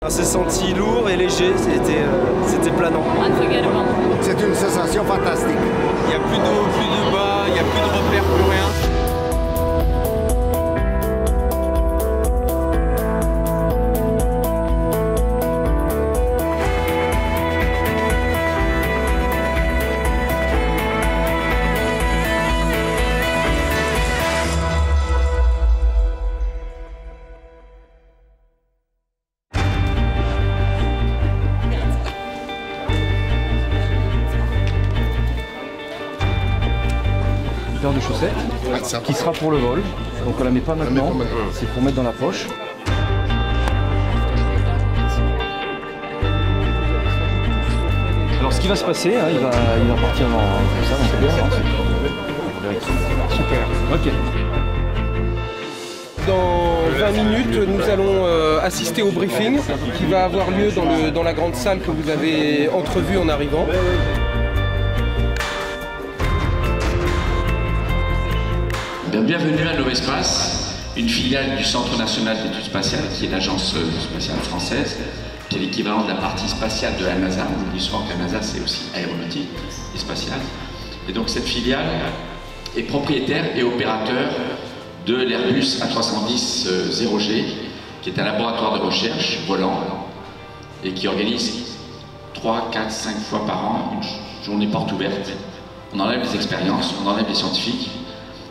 On s'est senti lourd et léger, c'était planant. C'est une sensation fantastique. Il n'y a plus de haut, plus de bas, il n'y a plus de repères, plus rien. Paire de chaussettes qui sera pour le vol, donc on la met pas maintenant, c'est pour mettre dans la poche. Alors ce qui va se passer, hein, il va partir comme ça, dans cette paire. Super. Ok. Dans 20 minutes, nous allons assister au briefing qui va avoir lieu dans la grande salle que vous avez entrevue en arrivant. Bienvenue à Novespace, une filiale du Centre national d'études spatiales, qui est l'agence spatiale française, qui est l'équivalent de la partie spatiale de la NASA. On dit souvent que la NASA, c'est aussi aéronautique et spatiale. Et donc cette filiale est propriétaire et opérateur de l'Airbus A310 0G, qui est un laboratoire de recherche volant et qui organise 3, 4, 5 fois par an une journée porte ouverte. On enlève les expériences, on enlève les scientifiques,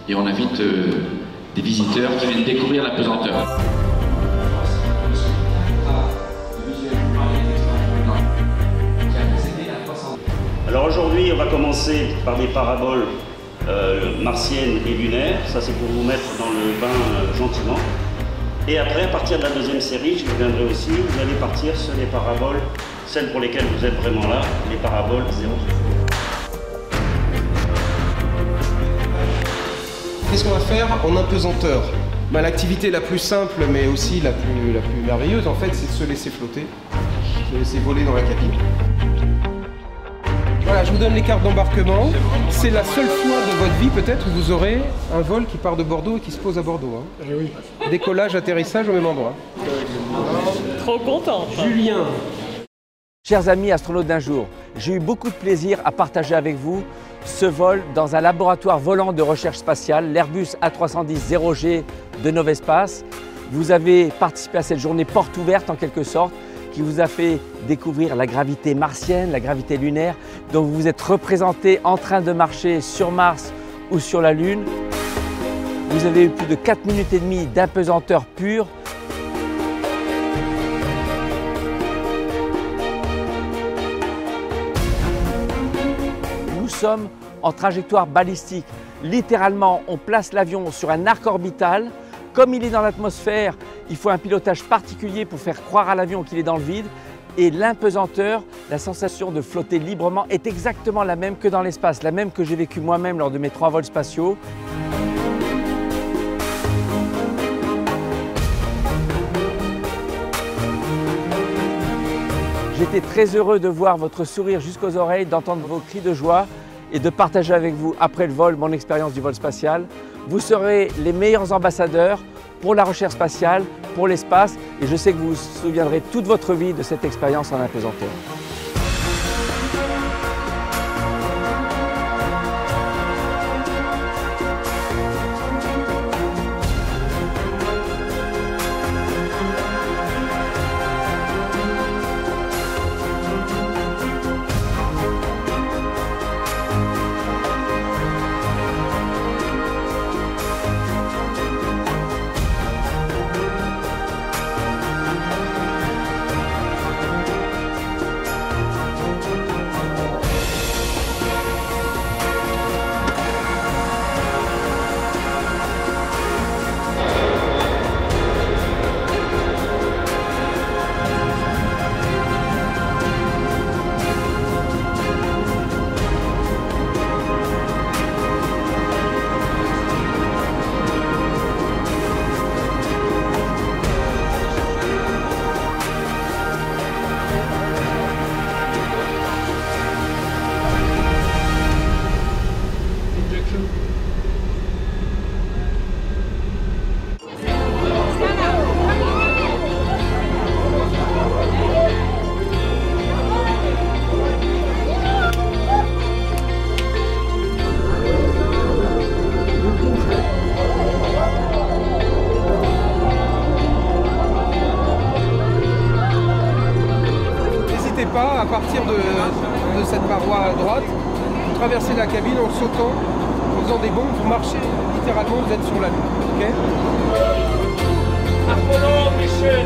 et on invite des visiteurs qui viennent découvrir la pesanteur. Alors aujourd'hui, on va commencer par des paraboles martiennes et lunaires. Ça, c'est pour vous mettre dans le bain gentiment. Et après, à partir de la deuxième série, je reviendrai aussi, vous allez partir sur les paraboles, celles pour lesquelles vous êtes vraiment là, les paraboles 0. Qu'est-ce qu'on va faire en impesanteur? L'activité la plus simple, mais aussi la plus merveilleuse, en fait, c'est de se laisser flotter, de se laisser voler dans la cabine. Voilà, je vous donne les cartes d'embarquement. C'est la seule fois de votre vie, peut-être, où vous aurez un vol qui part de Bordeaux et qui se pose à Bordeaux. Hein. Oui. Décollage, atterrissage au même endroit. Trop content. Julien. Chers amis astronautes d'un jour, j'ai eu beaucoup de plaisir à partager avec vous ce vol dans un laboratoire volant de recherche spatiale, l'Airbus A310 0G de Novespace. Vous avez participé à cette journée porte ouverte en quelque sorte, qui vous a fait découvrir la gravité martienne, la gravité lunaire, dont vous vous êtes représenté en train de marcher sur Mars ou sur la Lune. Vous avez eu plus de 4 minutes et demie d'apesanteur pure. Nous sommes en trajectoire balistique. Littéralement, on place l'avion sur un arc orbital. Comme il est dans l'atmosphère, il faut un pilotage particulier pour faire croire à l'avion qu'il est dans le vide. Et l'impesanteur, la sensation de flotter librement est exactement la même que dans l'espace, la même que j'ai vécue moi-même lors de mes 3 vols spatiaux. J'étais très heureux de voir votre sourire jusqu'aux oreilles, d'entendre vos cris de joie et de partager avec vous, après le vol, mon expérience du vol spatial. Vous serez les meilleurs ambassadeurs pour la recherche spatiale, pour l'espace, et je sais que vous vous souviendrez toute votre vie de cette expérience en apesanteur. cette paroi à droite, vous traversez la cabine en sautant, en faisant des bonds, vous marchez littéralement, vous êtes sur la Lune. Okay. Apollo mission.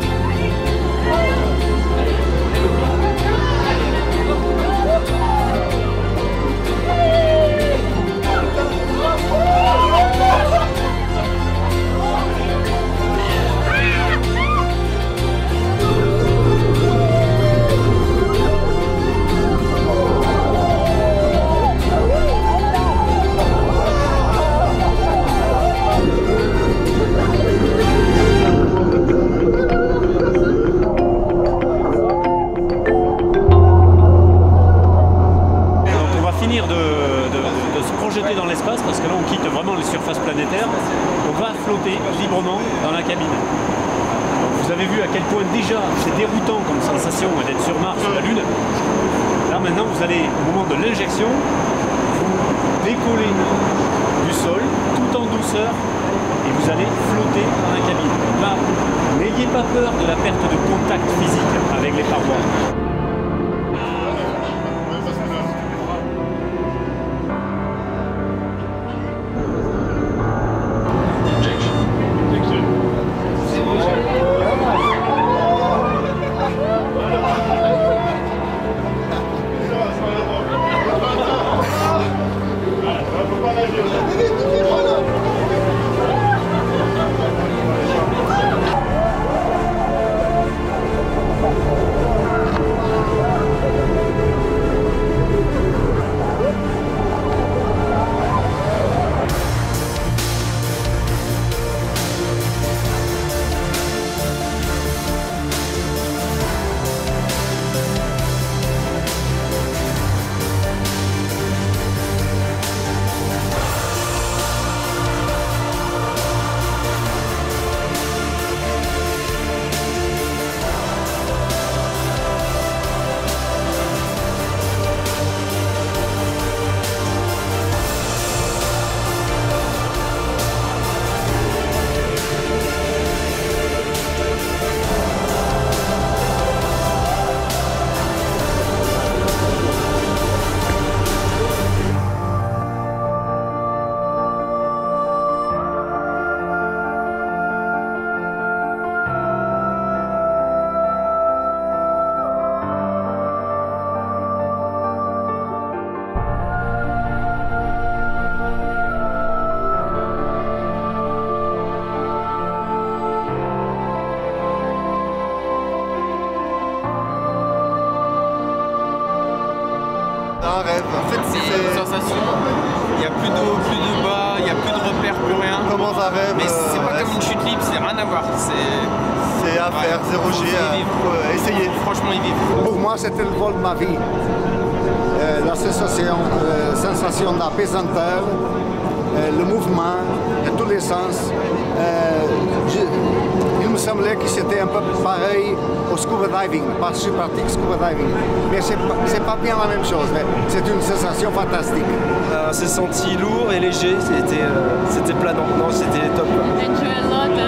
Dans l'espace parce que là on quitte vraiment les surfaces planétaires, on va flotter librement dans la cabine. Donc, vous avez vu à quel point déjà c'est déroutant comme sensation d'être sur Mars ou la Lune. Là maintenant vous allez au moment de l'injection vous décoller du sol tout en douceur et vous allez flotter dans la cabine. Donc là n'ayez pas peur de la perte de contact physique avec les parois. Un rêve. En fait, c'est une sensation. Il n'y a plus d'eau, plus de bas, il n'y a plus de repères, plus rien. Comment un rêve? Mais c'est pas comme une chute libre, c'est rien à voir. C'est à faire, 0G, à essayer. Franchement, y vivre. Pour moi, c'était le vol de ma vie. La sensation d'apesanteur, le mouvement, tous les sens. Il me semblait que c'était un peu pareil au scuba diving, parce que je pratique scuba diving. Mais c'est pas bien la même chose, mais c'est une sensation fantastique. On s'est senti lourd et léger, c'était planant, non, c'était top. Enjoy a lot